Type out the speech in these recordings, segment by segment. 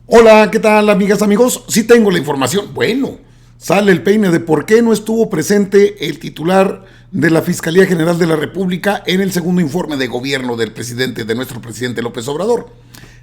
Hola, ¿qué tal, amigas, amigos? Sí tengo la información. Bueno, sale el peine de por qué no estuvo presente el titular de la Fiscalía General de la República en el segundo informe de gobierno del presidente, de nuestro presidente López Obrador.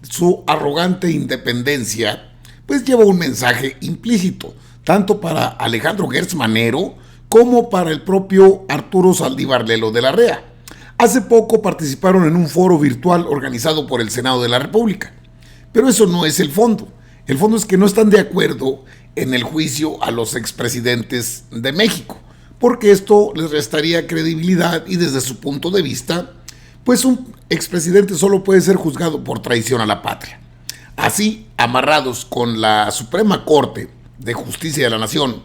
Su arrogante independencia, pues lleva un mensaje implícito, tanto para Alejandro Gertz Manero como para el propio Arturo Saldívar Lelo de la Rea. Hace poco participaron en un foro virtual organizado por el Senado de la República. Pero eso no es el fondo. El fondo es que no están de acuerdo en el juicio a los expresidentes de México, porque esto les restaría credibilidad y desde su punto de vista, pues un expresidente solo puede ser juzgado por traición a la patria. Así, amarrados con la Suprema Corte de Justicia de la Nación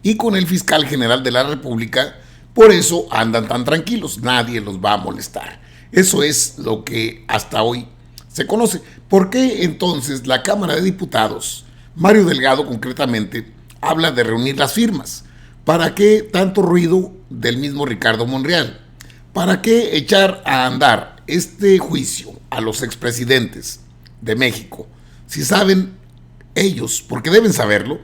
y con el fiscal general de la República, por eso andan tan tranquilos, nadie los va a molestar. Eso es lo que hasta hoy se conoce. ¿Por qué entonces la Cámara de Diputados, Mario Delgado concretamente, habla de reunir las firmas? ¿Para qué tanto ruido del mismo Ricardo Monreal? ¿Para qué echar a andar este juicio a los expresidentes de México? Si saben ellos, porque deben saberlo,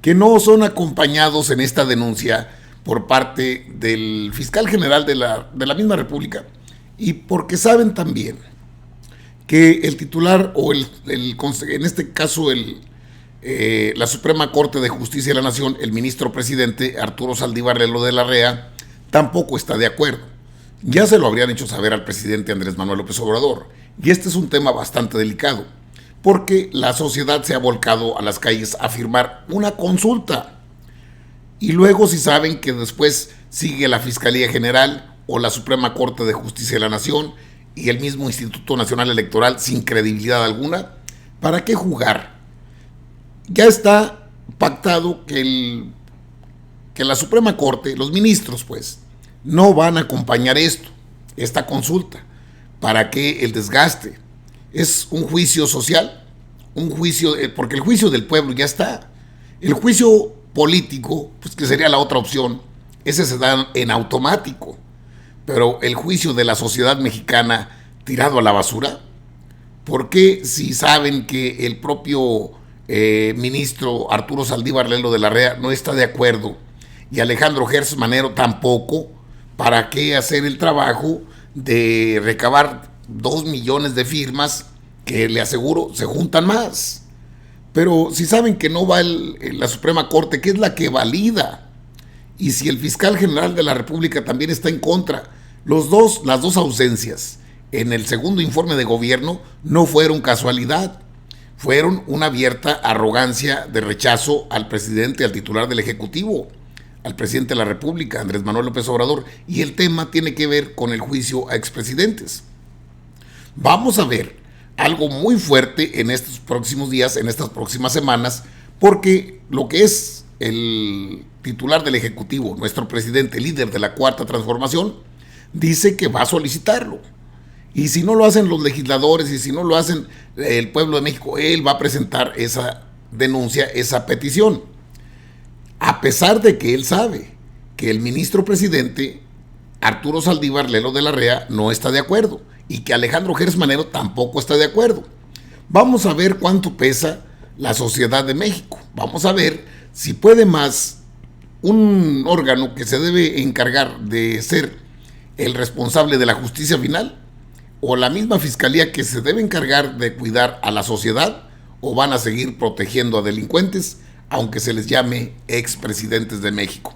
que no son acompañados en esta denuncia por parte del fiscal general de la misma República, y porque saben también que el titular o en este caso la Suprema Corte de Justicia de la Nación, el ministro presidente Arturo Saldívar Lelo de la Rea, tampoco está de acuerdo. Ya se lo habrían hecho saber al presidente Andrés Manuel López Obrador. Y este es un tema bastante delicado, porque la sociedad se ha volcado a las calles a firmar una consulta. Y luego, si saben que después sigue la Fiscalía General o la Suprema Corte de Justicia de la Nación y el mismo Instituto Nacional Electoral sin credibilidad alguna, ¿para qué jugar? Ya está pactado que la Suprema Corte, los ministros pues, no van a acompañar esta consulta. ¿Para qué el desgaste? Es un juicio social, un juicio, porque el juicio del pueblo ya está. El juicio político, pues que sería la otra opción, ese se da en automático. Pero el juicio de la sociedad mexicana tirado a la basura, ¿por qué si saben que el propio ministro Arturo Saldívar Lelo de la Rea no está de acuerdo y Alejandro Gertz Manero tampoco? ¿Para qué hacer el trabajo de recabar 2 millones de firmas que le aseguro se juntan más? Pero si saben que no va la Suprema Corte, que es la que valida, y si el fiscal general de la República también está en contra, las dos ausencias en el segundo informe de gobierno no fueron casualidad, fueron una abierta arrogancia de rechazo al presidente, al titular del Ejecutivo, al presidente de la República, Andrés Manuel López Obrador, y el tema tiene que ver con el juicio a expresidentes. Vamos a ver algo muy fuerte en estos próximos días, en estas próximas semanas, porque lo que es el titular del Ejecutivo, nuestro presidente, líder de la Cuarta Transformación, dice que va a solicitarlo. Y si no lo hacen los legisladores y si no lo hacen el pueblo de México, él va a presentar esa denuncia, esa petición. A pesar de que él sabe que el ministro presidente, Arturo Saldívar Lelo de la Rea, no está de acuerdo y que Alejandro Gertz Manero tampoco está de acuerdo. Vamos a ver cuánto pesa la sociedad de México. Vamos a ver si puede más un órgano que se debe encargar de ser el responsable de la justicia final, o la misma fiscalía que se debe encargar de cuidar a la sociedad, o van a seguir protegiendo a delincuentes, aunque se les llame expresidentes de México.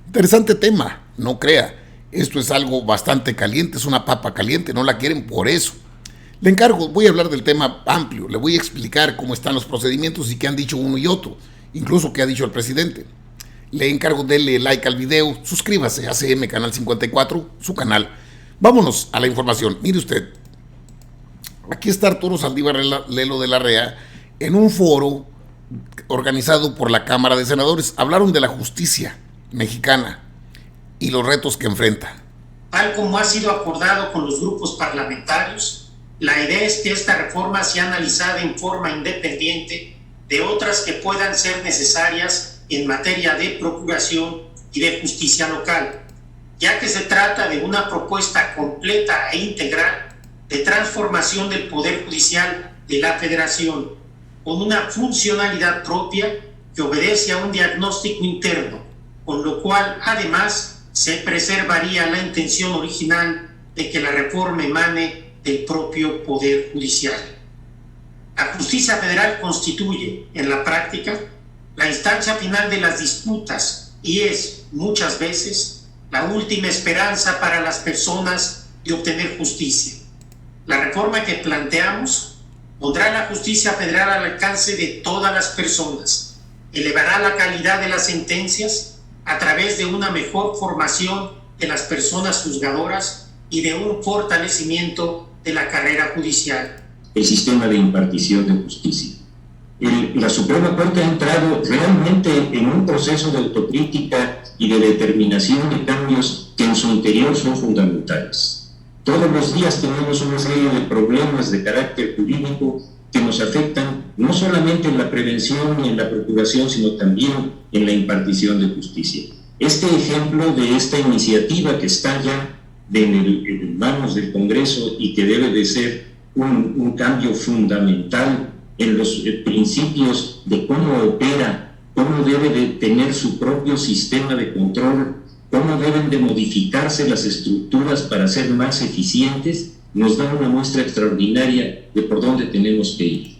Interesante tema, no crea. Esto es algo bastante caliente, es una papa caliente, no la quieren por eso. Le encargo, voy a hablar del tema amplio, le voy a explicar cómo están los procedimientos y qué han dicho uno y otro, incluso qué ha dicho el presidente. Le encargo, denle like al video, suscríbase a ACM Canal 54, su canal. Vámonos a la información. Mire usted, aquí está Arturo Saldívar Lelo de la Rea en un foro organizado por la Cámara de Senadores. Hablaron de la justicia mexicana y los retos que enfrenta. Tal como ha sido acordado con los grupos parlamentarios, la idea es que esta reforma sea analizada en forma independiente de otras que puedan ser necesarias en materia de procuración y de justicia local, ya que se trata de una propuesta completa e integral de transformación del Poder Judicial de la Federación. con una funcionalidad propia que obedece a un diagnóstico interno, con lo cual además se preservaría la intención original de que la reforma emane del propio Poder Judicial. La justicia federal constituye, en la práctica, la instancia final de las disputas y es, muchas veces, la última esperanza para las personas de obtener justicia. La reforma que planteamos pondrá la justicia federal al alcance de todas las personas, elevará la calidad de las sentencias a través de una mejor formación de las personas juzgadoras y de un fortalecimiento de la carrera judicial. El sistema de impartición de justicia. La Suprema Corte ha entrado realmente en un proceso de autocrítica y de determinación de cambios que en su interior son fundamentales. Todos los días tenemos una serie de problemas de carácter jurídico que nos afectan no solamente en la prevención y en la procuración, sino también en la impartición de justicia. Este ejemplo de esta iniciativa que está ya en manos del Congreso y que debe de ser un cambio fundamental en los principios de cómo opera, cómo debe de tener su propio sistema de control, cómo deben de modificarse las estructuras para ser más eficientes, nos da una muestra extraordinaria de por dónde tenemos que ir.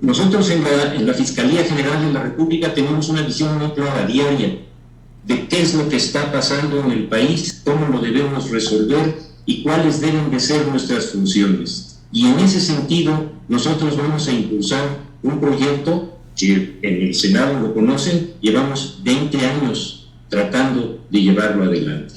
Nosotros en la Fiscalía General de la República tenemos una visión muy clara, diaria, de qué es lo que está pasando en el país, cómo lo debemos resolver y cuáles deben de ser nuestras funciones. Y en ese sentido, nosotros vamos a impulsar un proyecto que en el Senado lo conocen, llevamos 20 años tratando de llevarlo adelante.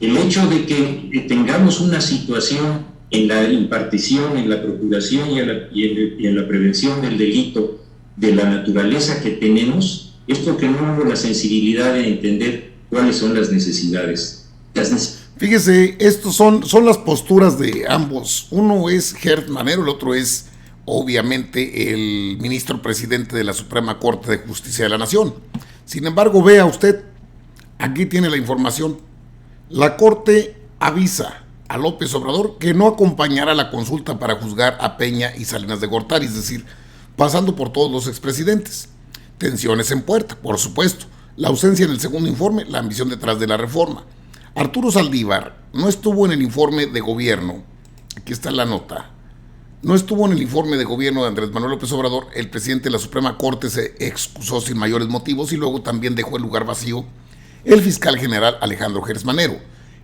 El hecho de que tengamos una situación en la impartición, en la procuración y en la prevención del delito de la naturaleza que tenemos, es porque no hubo la sensibilidad de entender cuáles son las necesidades. Fíjese, estos son las posturas de ambos. Uno es Gertz Manero, el otro es, obviamente, el ministro presidente de la Suprema Corte de Justicia de la Nación. Sin embargo, vea usted, aquí tiene la información. La Corte avisa a López Obrador que no acompañará la consulta para juzgar a Peña y Salinas de Gortari, es decir, pasando por todos los expresidentes. Tensiones en puerta, por supuesto. La ausencia en el segundo informe, la ambición detrás de la reforma. Arturo Saldívar no estuvo en el informe de gobierno, aquí está la nota, no estuvo en el informe de gobierno de Andrés Manuel López Obrador. El presidente de la Suprema Corte se excusó sin mayores motivos y luego también dejó el lugar vacío el fiscal general Alejandro Gertz Manero.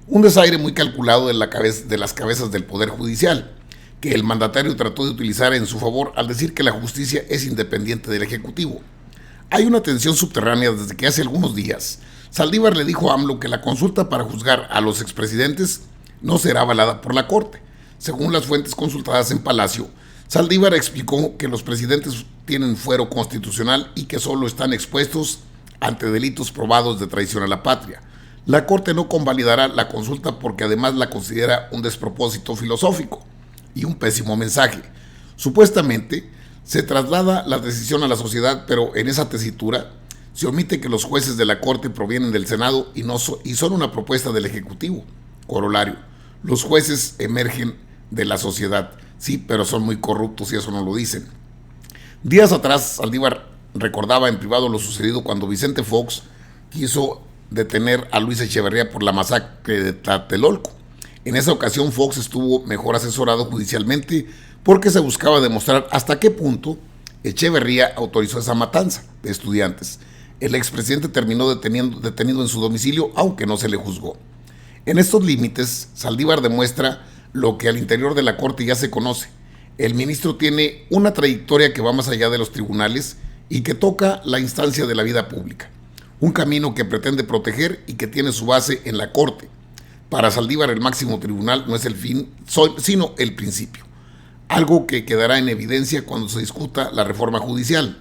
Un desaire muy calculado de las cabezas del Poder Judicial, que el mandatario trató de utilizar en su favor al decir que la justicia es independiente del Ejecutivo. Hay una tensión subterránea desde que hace algunos días Saldívar le dijo a AMLO que la consulta para juzgar a los expresidentes no será avalada por la Corte. Según las fuentes consultadas en Palacio, Saldívar explicó que los presidentes tienen fuero constitucional y que solo están expuestos ante delitos probados de traición a la patria. La Corte no convalidará la consulta porque además la considera un despropósito filosófico y un pésimo mensaje. Supuestamente, se traslada la decisión a la sociedad, pero en esa tesitura se omite que los jueces de la Corte provienen del Senado y son una propuesta del Ejecutivo. Corolario, los jueces emergen de la sociedad, sí, pero son muy corruptos y eso no lo dicen. Días atrás, Saldívar recordaba en privado lo sucedido cuando Vicente Fox quiso detener a Luis Echeverría por la masacre de Tlatelolco. En esa ocasión, Fox estuvo mejor asesorado judicialmente porque se buscaba demostrar hasta qué punto Echeverría autorizó esa matanza de estudiantes. El expresidente terminó detenido en su domicilio, aunque no se le juzgó. En estos límites, Saldívar demuestra lo que al interior de la Corte ya se conoce. El ministro tiene una trayectoria que va más allá de los tribunales y que toca la instancia de la vida pública. Un camino que pretende proteger y que tiene su base en la Corte. Para Saldívar, el máximo tribunal no es el fin, sino el principio. Algo que quedará en evidencia cuando se discuta la reforma judicial.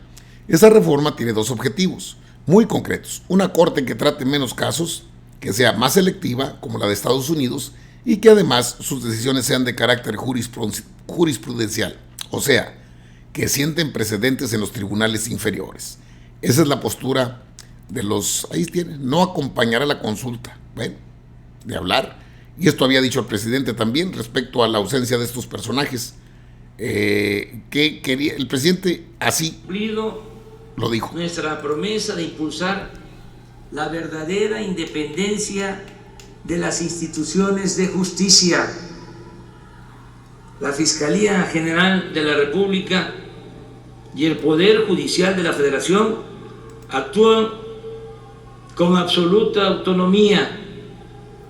Esa reforma tiene dos objetivos muy concretos: una Corte que trate menos casos, que sea más selectiva, como la de Estados Unidos, y que además sus decisiones sean de carácter jurisprudencial, o sea, que sienten precedentes en los tribunales inferiores. Esa es la postura de los, ahí tienen, no acompañará la consulta, bueno, de hablar, y esto había dicho el presidente también respecto a la ausencia de estos personajes. que quería el presidente, así lo dijo. Nuestra promesa de impulsar la verdadera independencia de las instituciones de justicia. La Fiscalía General de la República y el Poder Judicial de la Federación actúan con absoluta autonomía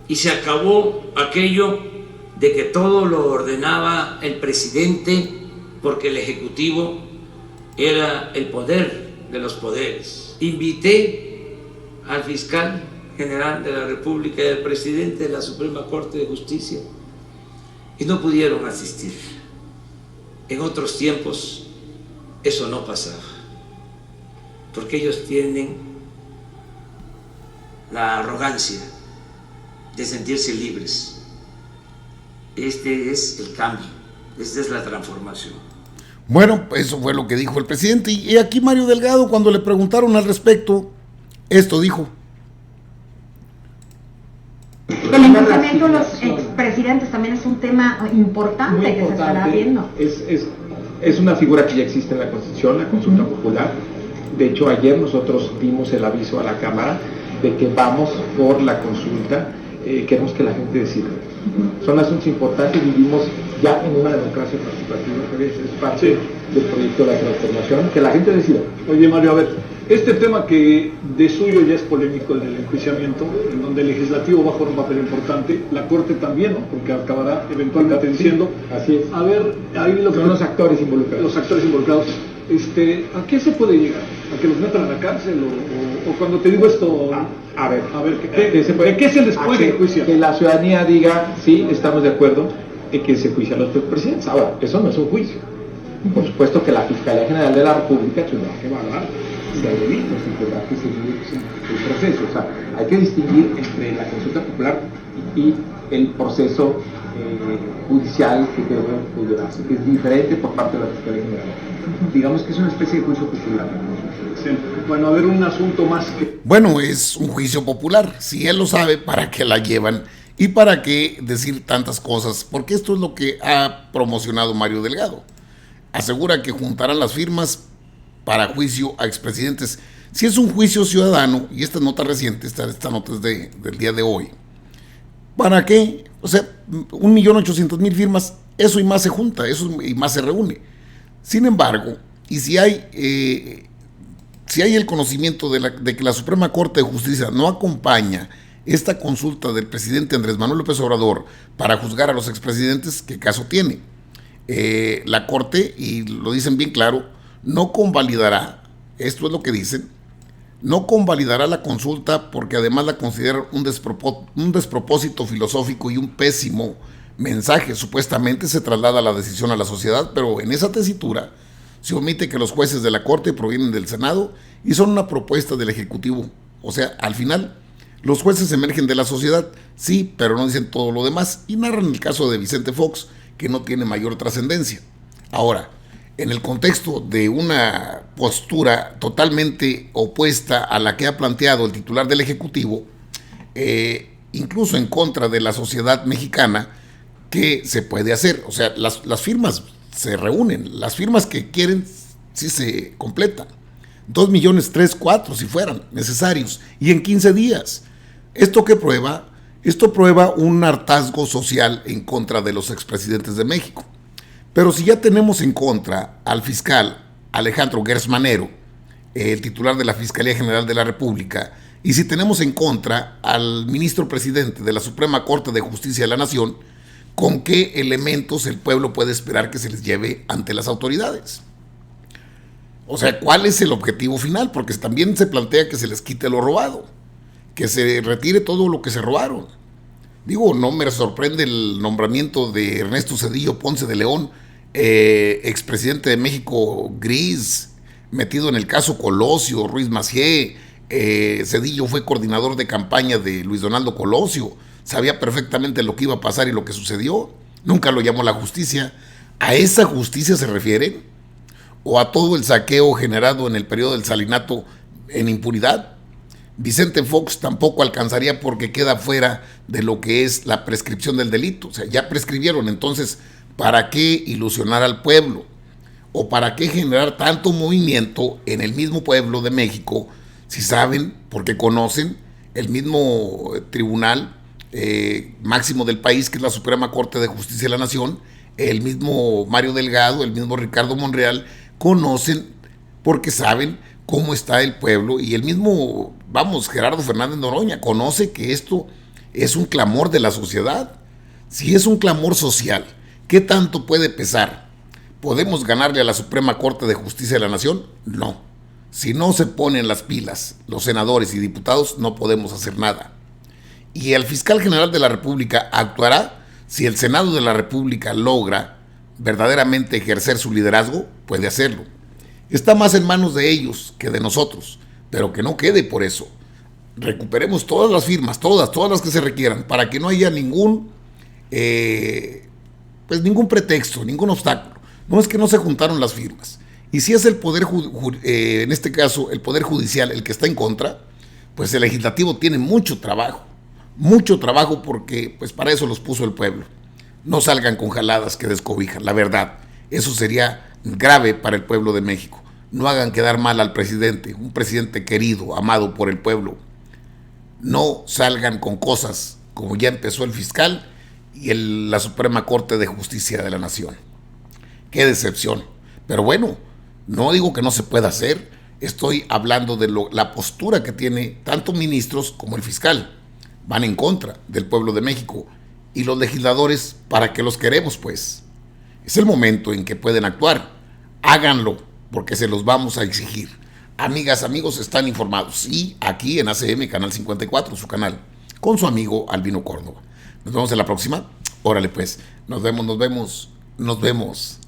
y se acabó aquello de que todo lo ordenaba el presidente porque el Ejecutivo era el poder de los poderes. Invité al fiscal general de la República y al presidente de la Suprema Corte de Justicia y no pudieron asistir. En otros tiempos eso no pasaba, porque ellos tienen la arrogancia de sentirse libres. Este es el cambio, esta es la transformación. Bueno, eso fue lo que dijo el presidente. Y aquí Mario Delgado, cuando le preguntaron al respecto, esto dijo. El enjuiciamiento de los expresidentes también es un tema importante que se estará viendo. Es una figura que ya existe en la Constitución, la consulta popular. De hecho, ayer nosotros dimos el aviso a la Cámara de que vamos por la consulta. Queremos que la gente decida. Son asuntos importantes, vivimos ya en una democracia participativa, que es parte del proyecto de la transformación, que la gente decida. Oye Mario, a ver, este tema que de suyo ya es polémico, el del enjuiciamiento, en donde el legislativo va a jugar un papel importante, la Corte también, ¿no? Porque acabará eventualmente diciendo. Así es. A ver, ahí lo que son los actores involucrados. Los actores involucrados. ¿A qué se puede llegar? ¿A que los metan a la cárcel? ¿O cuando te digo esto? A ver, ¿de qué se les puede enjuiciar? Que la ciudadanía diga, sí, estamos de acuerdo en que se juician los presidentes. Ahora, eso no es un juicio. Por supuesto que la Fiscalía General de la República tendrá que evaluar si hay delitos y tendrá que seguir el proceso. O sea, hay que distinguir entre la consulta popular y el proceso judicial que debe darse, que es diferente por parte de la Fiscalía General. Digamos que es una especie de juicio popular. Sí. Bueno, a ver, un asunto más que... Bueno, es un juicio popular. Si él lo sabe, ¿para qué la llevan? ¿Y para qué decir tantas cosas? Porque esto es lo que ha promocionado Mario Delgado. Asegura que juntarán las firmas para juicio a expresidentes. Si es un juicio ciudadano, y esta nota reciente, esta nota es del día de hoy, ¿para qué? O sea, 1.800.000 firmas, eso y más se junta, eso y más se reúne. Sin embargo, y si hay el conocimiento de que la Suprema Corte de Justicia no acompaña esta consulta del presidente Andrés Manuel López Obrador para juzgar a los expresidentes, ¿qué caso tiene? La Corte, y lo dicen bien claro, no convalidará, esto es lo que dicen, no convalidará la consulta porque además la considera un despropósito filosófico y un pésimo mensaje. Supuestamente se traslada la decisión a la sociedad, pero en esa tesitura se omite que los jueces de la Corte provienen del Senado y son una propuesta del Ejecutivo. O sea, al final, los jueces emergen de la sociedad, sí, pero no dicen todo lo demás, y narran el caso de Vicente Fox, que no tiene mayor trascendencia. Ahora, en el contexto de una postura totalmente opuesta a la que ha planteado el titular del Ejecutivo, incluso en contra de la sociedad mexicana, ¿qué se puede hacer? O sea, las firmas se reúnen, las firmas que quieren sí se completan. 2 millones, 3, 4 si fueran necesarios, y en 15 días. ¿Esto qué prueba? Esto prueba un hartazgo social en contra de los expresidentes de México. Pero si ya tenemos en contra al fiscal Alejandro Gertz Manero, el titular de la Fiscalía General de la República, y si tenemos en contra al ministro presidente de la Suprema Corte de Justicia de la Nación, ¿con qué elementos el pueblo puede esperar que se les lleve ante las autoridades? O sea, ¿cuál es el objetivo final? Porque también se plantea que se les quite lo robado, que se retire todo lo que se robaron. Digo, no me sorprende el nombramiento de Ernesto Zedillo Ponce de León, expresidente de México gris, metido en el caso Colosio, Ruiz Massieu. Zedillo fue coordinador de campaña de Luis Donaldo Colosio, sabía perfectamente lo que iba a pasar y lo que sucedió, nunca lo llamó la justicia. ¿A esa justicia se refieren? ¿O a todo el saqueo generado en el periodo del Salinato en impunidad? Vicente Fox tampoco alcanzaría porque queda fuera de lo que es la prescripción del delito. O sea, ya prescribieron, entonces, ¿Para qué ilusionar al pueblo? ¿O para qué generar tanto movimiento en el mismo pueblo de México si saben, porque conocen el mismo tribunal máximo del país, que es la Suprema Corte de Justicia de la Nación, el mismo Mario Delgado, el mismo Ricardo Monreal, conocen porque saben cómo está el pueblo, y el mismo, Gerardo Fernández Noroña conoce que esto es un clamor de la sociedad? Si es un clamor social, ¿qué tanto puede pesar? ¿Podemos ganarle a la Suprema Corte de Justicia de la Nación? No. Si no se ponen las pilas los senadores y diputados, no podemos hacer nada. Y el fiscal general de la República actuará si el Senado de la República logra verdaderamente ejercer su liderazgo. Puede hacerlo. Está más en manos de ellos que de nosotros, pero que no quede por eso. Recuperemos todas las firmas, todas las que se requieran, para que no haya ningún pretexto, ningún obstáculo. No es que no se juntaron las firmas. Y si es el Poder, en este caso, el Poder Judicial el que está en contra, pues el Legislativo tiene mucho trabajo porque pues para eso los puso el pueblo. No salgan con jaladas que descobijan, la verdad. Eso sería grave para el pueblo de México. No hagan quedar mal al presidente, un presidente querido, amado por el pueblo. No salgan con cosas como ya empezó el fiscal y la Suprema Corte de Justicia de la Nación. Qué decepción. Pero bueno, no digo que no se pueda hacer. Estoy hablando de la postura que tiene tanto ministros como el fiscal. Van en contra del pueblo de México, y los legisladores, ¿para qué los queremos, pues? Es el momento en que pueden actuar. Háganlo, porque se los vamos a exigir. Amigas, amigos, están informados. Y aquí en ACM, Canal 54, su canal, con su amigo Albino Córdoba. Nos vemos en la próxima. Órale, pues. Nos vemos.